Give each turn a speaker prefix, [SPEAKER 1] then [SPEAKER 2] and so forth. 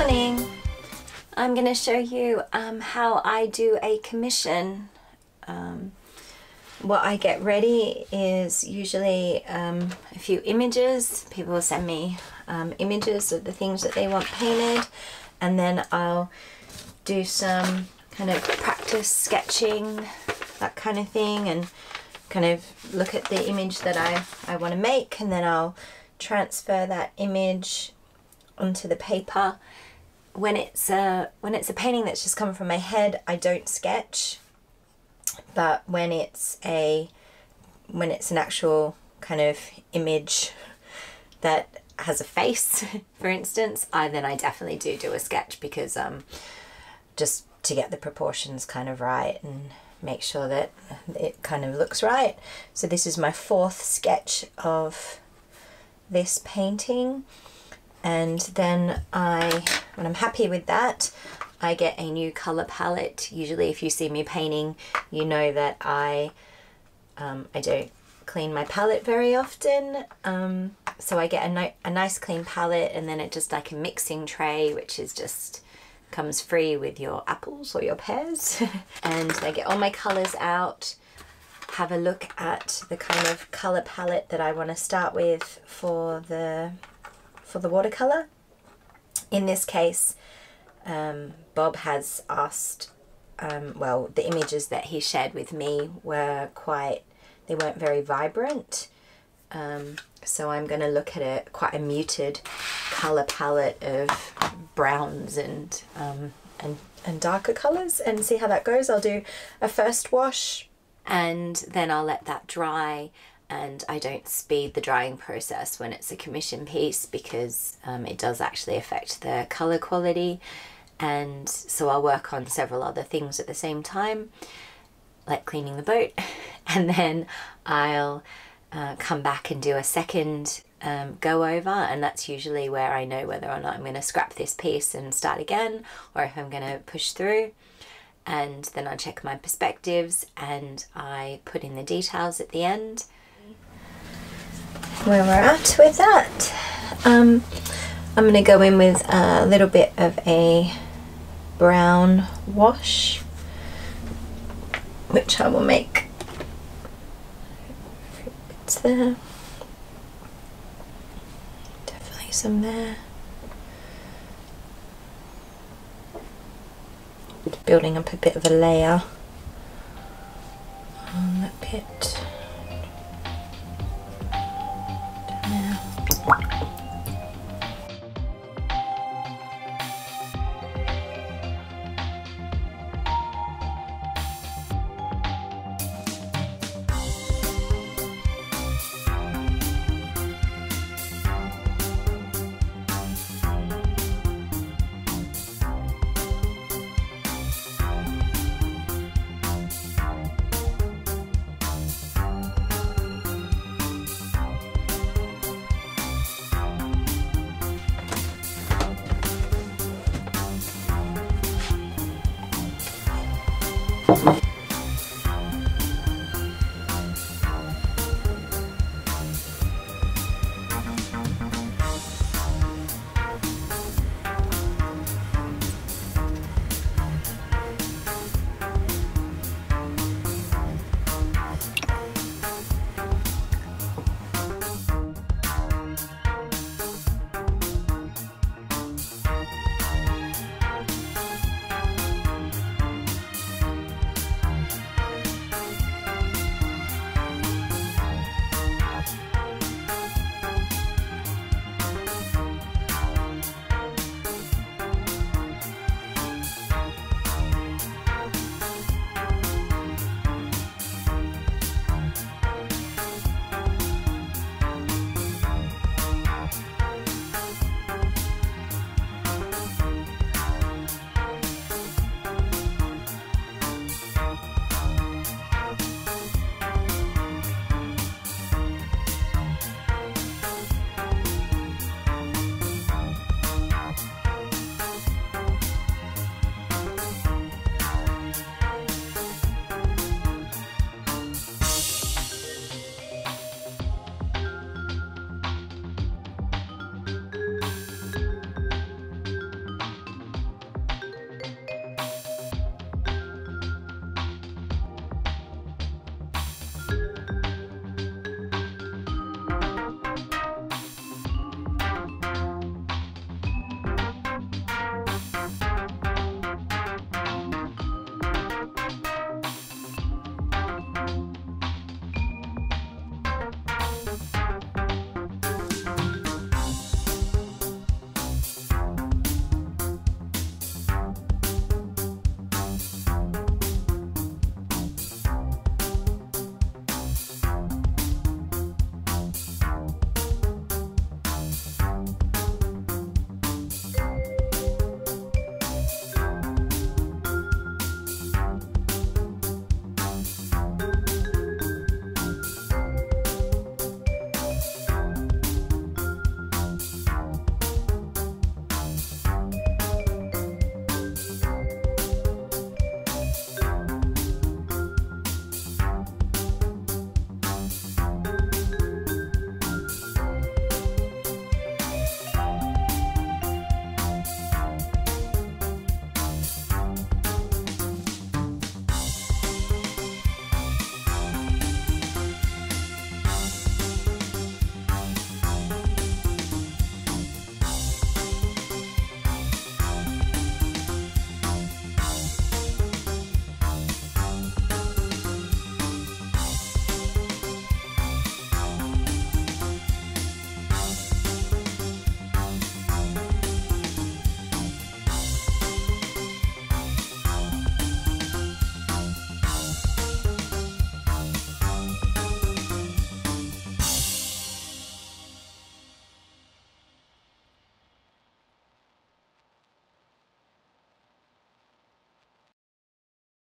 [SPEAKER 1] morning. I'm going to show you how I do a commission. What I get ready is usually a few images. People will send me images of the things that they want painted, and then I'll do some kind of practice sketching, that kind of thing, and kind of look at the image that I want to make, and then I'll transfer that image onto the paper. When it's a painting that's just come from my head, I don't sketch. But when it's an actual kind of image that has a face, for instance, then I definitely do a sketch, because just to get the proportions kind of right and make sure that it kind of looks right. So this is my fourth sketch of this painting, and then when I'm happy with that, I get a new color palette. Usually if you see me painting, you know that I don't clean my palette very often, so I get a nice clean palette, and then it just like a mixing tray, which is just comes free with your apples or your pears. And I get all my colors out, have a look at the kind of color palette that I want to start with for the watercolor. In this case, Bob has asked, well, the images that he shared with me weren't very vibrant, so I'm going to look at quite a muted color palette of browns and darker colors, and see how that goes. I'll do a first wash, and then I'll let that dry. And I don't speed the drying process when it's a commission piece, because it does actually affect the color quality. And so I'll work on several other things at the same time, like cleaning the boat, and then I'll come back and do a second go over, and that's usually where I know whether or not I'm going to scrap this piece and start again, or if I'm going to push through. And then I check my perspectives, and I put in the details at the end. Where we're at with that, I'm going to go in with a little bit of a brown wash, which I will make a few bits there, definitely some there, building up a bit of a layer on that bit.